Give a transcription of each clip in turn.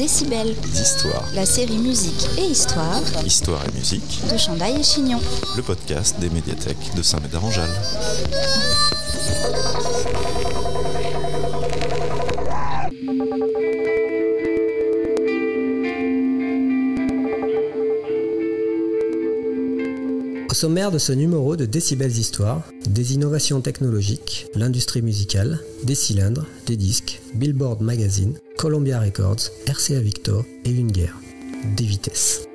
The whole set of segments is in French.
Décibels d'Histoire. La série musique et histoire. Histoire et musique. De Chandail et Chignon. Le podcast des médiathèques de Saint-Médard-en-Jalles. Au sommaire de ce numéro de Décibels Histoire, des innovations technologiques, l'industrie musicale, des cylindres, des disques, Billboard Magazine, Columbia Records, RCA Victor et une guerre, des vitesses.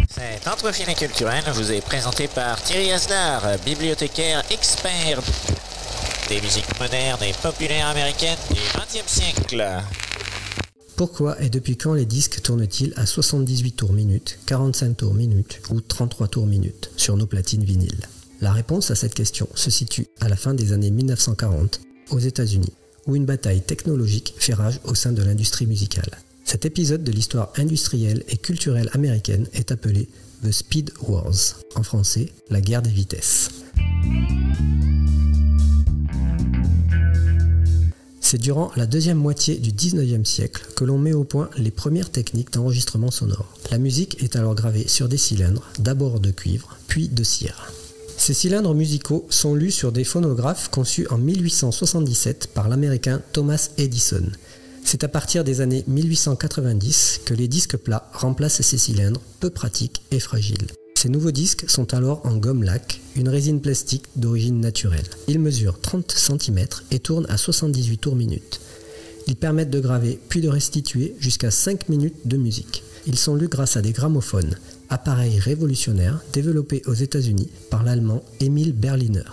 Cet entrefilet culturel vous est présenté par Thierry Asdar, bibliothécaire expert des musiques modernes et populaires américaines du XXe siècle. Pourquoi et depuis quand les disques tournent-ils à 78 tours minute, 45 tours minute ou 33 tours minute sur nos platines vinyles? La réponse à cette question se situe à la fin des années 1940 aux États-Unis, où une bataille technologique fait rage au sein de l'industrie musicale. Cet épisode de l'histoire industrielle et culturelle américaine est appelé The Speed Wars, en français, la guerre des vitesses. C'est durant la deuxième moitié du XIXe siècle que l'on met au point les premières techniques d'enregistrement sonore. La musique est alors gravée sur des cylindres, d'abord de cuivre, puis de cire. Ces cylindres musicaux sont lus sur des phonographes conçus en 1877 par l'américain Thomas Edison. C'est à partir des années 1890 que les disques plats remplacent ces cylindres peu pratiques et fragiles. Ces nouveaux disques sont alors en gomme laque, une résine plastique d'origine naturelle. Ils mesurent 30 cm et tournent à 78 tours minute. Ils permettent de graver puis de restituer jusqu'à 5 minutes de musique. Ils sont lus grâce à des gramophones, appareils révolutionnaires développés aux États-Unis par l'allemand Emil Berliner.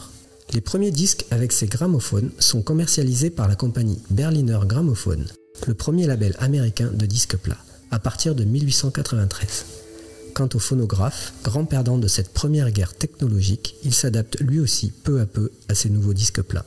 Les premiers disques avec ces gramophones sont commercialisés par la compagnie Berliner Grammophon, le premier label américain de disques plats, à partir de 1893. Quant au phonographe, grand perdant de cette première guerre technologique, il s'adapte lui aussi peu à peu à ces nouveaux disques plats.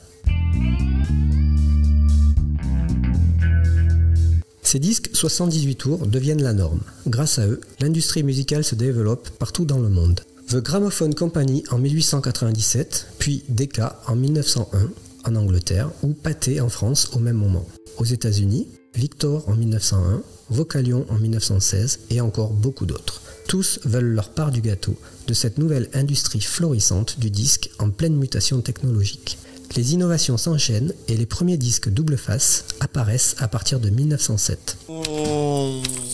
Ces disques 78 tours deviennent la norme. Grâce à eux, l'industrie musicale se développe partout dans le monde. The Gramophone Company en 1897, puis Decca en 1901 en Angleterre, ou Pathé en France au même moment. Aux États-Unis, Victor en 1901, Vocalion en 1916 et encore beaucoup d'autres. Tous veulent leur part du gâteau de cette nouvelle industrie florissante du disque en pleine mutation technologique. Les innovations s'enchaînent et les premiers disques double face apparaissent à partir de 1907.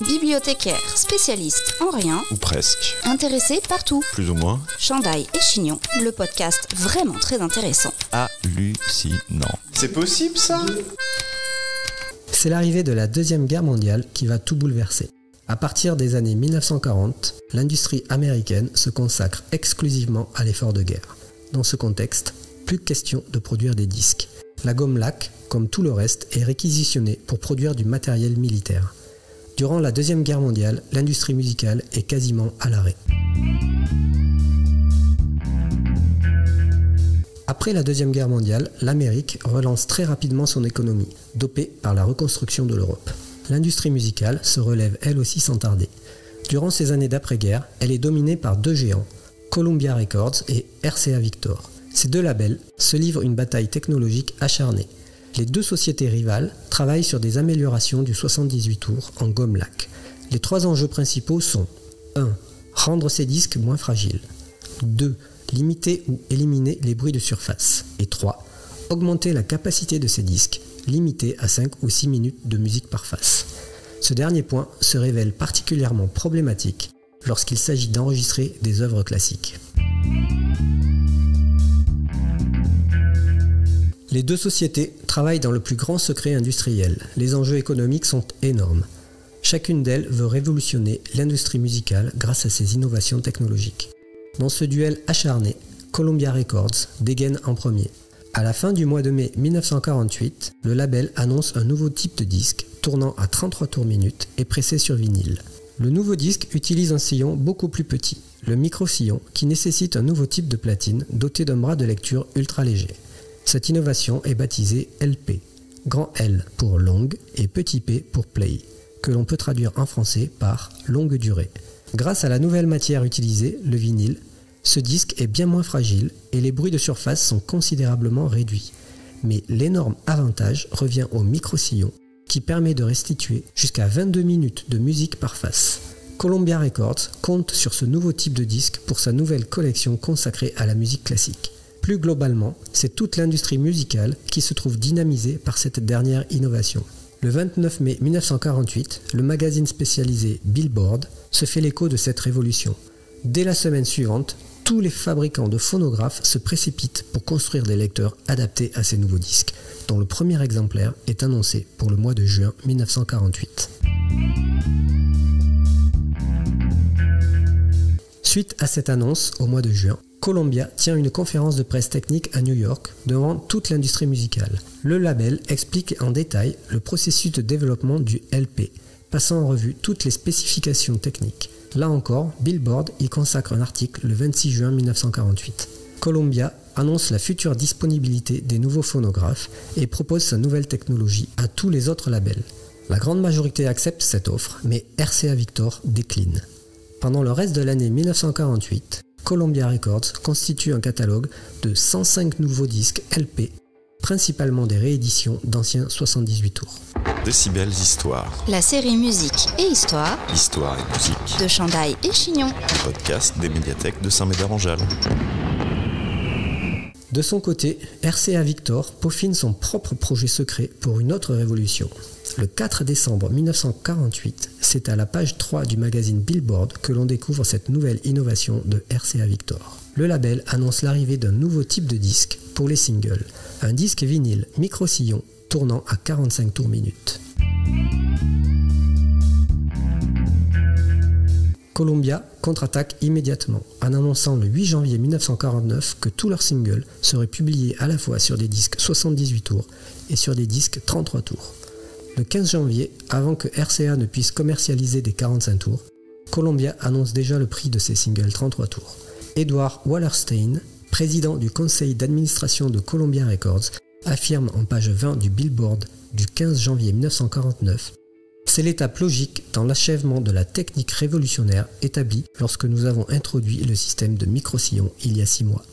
Bibliothécaire, spécialiste en rien. Ou presque. Intéressé partout. Plus ou moins. Chandail et Chignon, le podcast vraiment très intéressant. Hallucinant. C'est possible ça ? C'est l'arrivée de la Deuxième Guerre mondiale qui va tout bouleverser. À partir des années 1940, l'industrie américaine se consacre exclusivement à l'effort de guerre. Dans ce contexte, plus question de produire des disques. La gomme laque, comme tout le reste, est réquisitionnée pour produire du matériel militaire. Durant la Deuxième Guerre mondiale, l'industrie musicale est quasiment à l'arrêt. Après la Deuxième Guerre mondiale, l'Amérique relance très rapidement son économie, dopée par la reconstruction de l'Europe. L'industrie musicale se relève elle aussi sans tarder. Durant ces années d'après-guerre, elle est dominée par deux géants, Columbia Records et RCA Victor. Ces deux labels se livrent une bataille technologique acharnée. Les deux sociétés rivales travaillent sur des améliorations du 78 tours en gomme laque. Les trois enjeux principaux sont 1. Rendre ces disques moins fragiles. 2. Limiter ou éliminer les bruits de surface. Et 3. Augmenter la capacité de ces disques, limitée à 5 ou 6 minutes de musique par face. Ce dernier point se révèle particulièrement problématique lorsqu'il s'agit d'enregistrer des œuvres classiques. Les deux sociétés travaillent dans le plus grand secret industriel. Les enjeux économiques sont énormes. Chacune d'elles veut révolutionner l'industrie musicale grâce à ses innovations technologiques. Dans ce duel acharné, Columbia Records dégaine en premier. À la fin du mois de mai 1948, le label annonce un nouveau type de disque tournant à 33 tours minute et pressé sur vinyle. Le nouveau disque utilise un sillon beaucoup plus petit, le micro-sillon, qui nécessite un nouveau type de platine doté d'un bras de lecture ultra léger. Cette innovation est baptisée LP, grand L pour longue et petit p pour play, que l'on peut traduire en français par longue durée. Grâce à la nouvelle matière utilisée, le vinyle, Ce disque est bien moins fragile et les bruits de surface sont considérablement réduits. Mais l'énorme avantage revient au micro-sillon qui permet de restituer jusqu'à 22 minutes de musique par face. Columbia Records compte sur ce nouveau type de disque pour sa nouvelle collection consacrée à la musique classique. Plus globalement, c'est toute l'industrie musicale qui se trouve dynamisée par cette dernière innovation. Le 29 mai 1948, le magazine spécialisé Billboard se fait l'écho de cette révolution. Dès la semaine suivante, tous les fabricants de phonographes se précipitent pour construire des lecteurs adaptés à ces nouveaux disques, dont le premier exemplaire est annoncé pour le mois de juin 1948. Suite à cette annonce, au mois de juin, Columbia tient une conférence de presse technique à New York devant toute l'industrie musicale. Le label explique en détail le processus de développement du LP, passant en revue toutes les spécifications techniques. Là encore, Billboard y consacre un article le 26 juin 1948. Columbia annonce la future disponibilité des nouveaux phonographes et propose sa nouvelle technologie à tous les autres labels. La grande majorité accepte cette offre, mais RCA Victor décline. Pendant le reste de l'année 1948, Columbia Records constitue un catalogue de 105 nouveaux disques LP, principalement des rééditions d'anciens 78 tours. Décibels Histoire. La série musique et histoire Histoire et musique. de Chandaille et Chignon. Le podcast des médiathèques de Saint-Médard-en-Jalles. De son côté, RCA Victor peaufine son propre projet secret pour une autre révolution. Le 4 décembre 1948, c'est à la page 3 du magazine Billboard que l'on découvre cette nouvelle innovation de RCA Victor. Le label annonce l'arrivée d'un nouveau type de disque pour les singles, un disque vinyle micro-sillon tournant à 45 tours minutes. Columbia contre-attaque immédiatement en annonçant le 8 janvier 1949 que tous leurs singles seraient publiés à la fois sur des disques 78 tours et sur des disques 33 tours. Le 15 janvier, avant que RCA ne puisse commercialiser des 45 tours, Columbia annonce déjà le prix de ses singles 33 tours. Edward Wallerstein, président du conseil d'administration de Columbia Records, affirme en page 20 du Billboard du 15 janvier 1949 « C'est l'étape logique dans l'achèvement de la technique révolutionnaire établie lorsque nous avons introduit le système de micro-sillon il y a 6 mois. »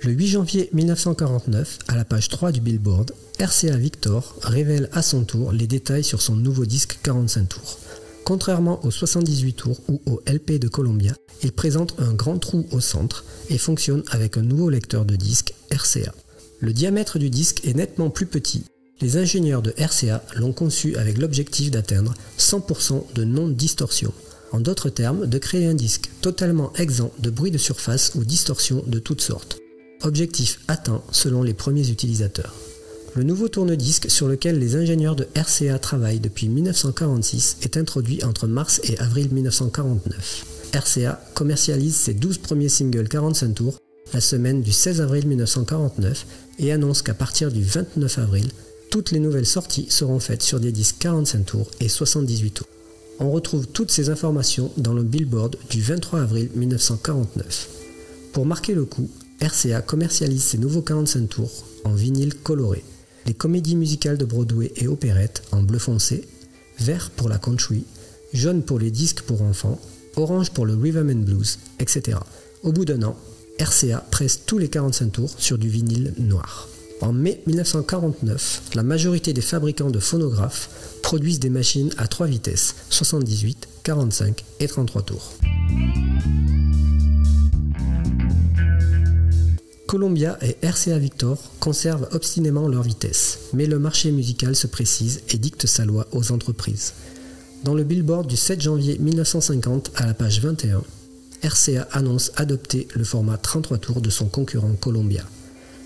Le 8 janvier 1949, à la page 3 du Billboard, RCA Victor révèle à son tour les détails sur son nouveau disque 45 tours. Contrairement aux 78 tours ou au LP de Columbia, il présente un grand trou au centre et fonctionne avec un nouveau lecteur de disque RCA. Le diamètre du disque est nettement plus petit. Les ingénieurs de RCA l'ont conçu avec l'objectif d'atteindre 100% de non-distorsion. En d'autres termes, de créer un disque totalement exempt de bruit de surface ou distorsion de toutes sortes. Objectif atteint selon les premiers utilisateurs. Le nouveau tourne-disque sur lequel les ingénieurs de RCA travaillent depuis 1946 est introduit entre mars et avril 1949. RCA commercialise ses 12 premiers singles 45 tours la semaine du 16 avril 1949 et annonce qu'à partir du 29 avril, toutes les nouvelles sorties seront faites sur des disques 45 tours et 78 tours. On retrouve toutes ces informations dans le Billboard du 23 avril 1949. Pour marquer le coup, RCA commercialise ses nouveaux 45 tours en vinyle coloré, les comédies musicales de Broadway et opérettes en bleu foncé, vert pour la country, jaune pour les disques pour enfants, orange pour le rhythm and blues, etc. Au bout d'un an, RCA presse tous les 45 tours sur du vinyle noir. En mai 1949, la majorité des fabricants de phonographes produisent des machines à 3 vitesses, 78, 45 et 33 tours. Columbia et RCA Victor conservent obstinément leur vitesse, mais le marché musical se précise et dicte sa loi aux entreprises. Dans le Billboard du 7 janvier 1950 à la page 21, RCA annonce adopter le format 33 tours de son concurrent Columbia.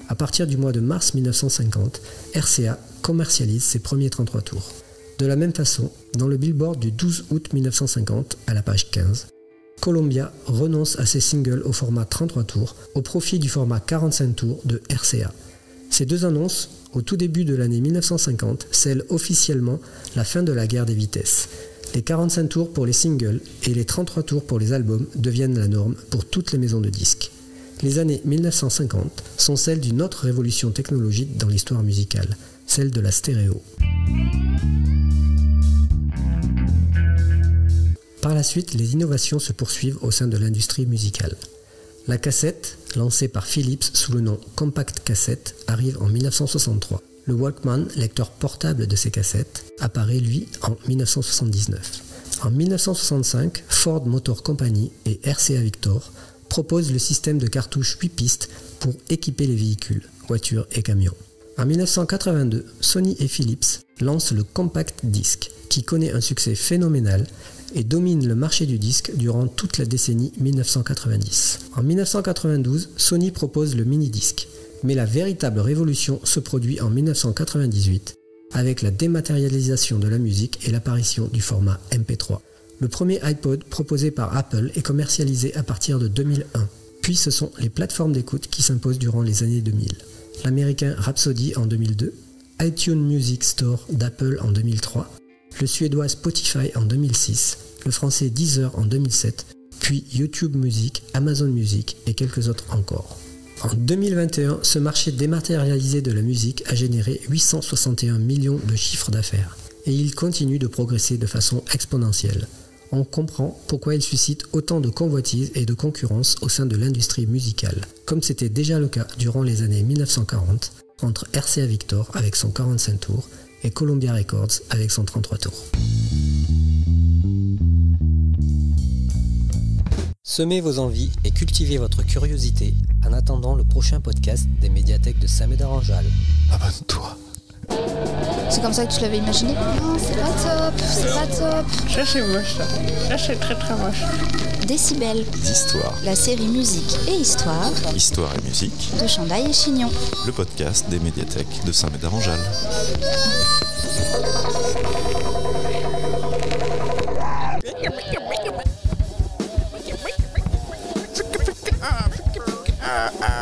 À partir du mois de mars 1950, RCA commercialise ses premiers 33 tours. De la même façon, dans le Billboard du 12 août 1950 à la page 15, Columbia renonce à ses singles au format 33 tours au profit du format 45 tours de RCA. Ces deux annonces, au tout début de l'année 1950, scellent officiellement la fin de la guerre des vitesses. Les 45 tours pour les singles et les 33 tours pour les albums deviennent la norme pour toutes les maisons de disques. Les années 1950 sont celles d'une autre révolution technologique dans l'histoire musicale, celle de la stéréo. Par la suite, les innovations se poursuivent au sein de l'industrie musicale. La cassette, lancée par Philips sous le nom Compact Cassette, arrive en 1963. Le Walkman, lecteur portable de ces cassettes, apparaît lui en 1979. En 1965, Ford Motor Company et RCA Victor proposent le système de cartouches 8 pistes pour équiper les véhicules, voitures et camions. En 1982, Sony et Philips lancent le Compact Disc, qui connaît un succès phénoménal et domine le marché du disque durant toute la décennie 1990. En 1992, Sony propose le mini-disque, mais la véritable révolution se produit en 1998 avec la dématérialisation de la musique et l'apparition du format MP3. Le premier iPod proposé par Apple est commercialisé à partir de 2001. Puis ce sont les plateformes d'écoute qui s'imposent durant les années 2000. L'américain Rhapsody en 2002, iTunes Music Store d'Apple en 2003, le suédois Spotify en 2006, le français Deezer en 2007, puis YouTube Music, Amazon Music et quelques autres encore. En 2021, ce marché dématérialisé de la musique a généré 861 millions de chiffres d'affaires et il continue de progresser de façon exponentielle. On comprend pourquoi il suscite autant de convoitises et de concurrence au sein de l'industrie musicale, comme c'était déjà le cas durant les années 1940 entre RCA Victor avec son 45 tours et Columbia Records avec son 33 tours. Semez vos envies et cultivez votre curiosité en attendant le prochain podcast des médiathèques de Saint-Médard-en-Jalles. Abonne-toi. C'est comme ça que tu l'avais imaginé? Non, c'est pas top, c'est pas top. Ça c'est moche ça. Ça c'est très très moche. Décibel, D'histoire. la série musique et histoire Histoire et musique. de Chandail et Chignon. Le podcast des médiathèques de Saint-Médard-en-Jalles. Ah,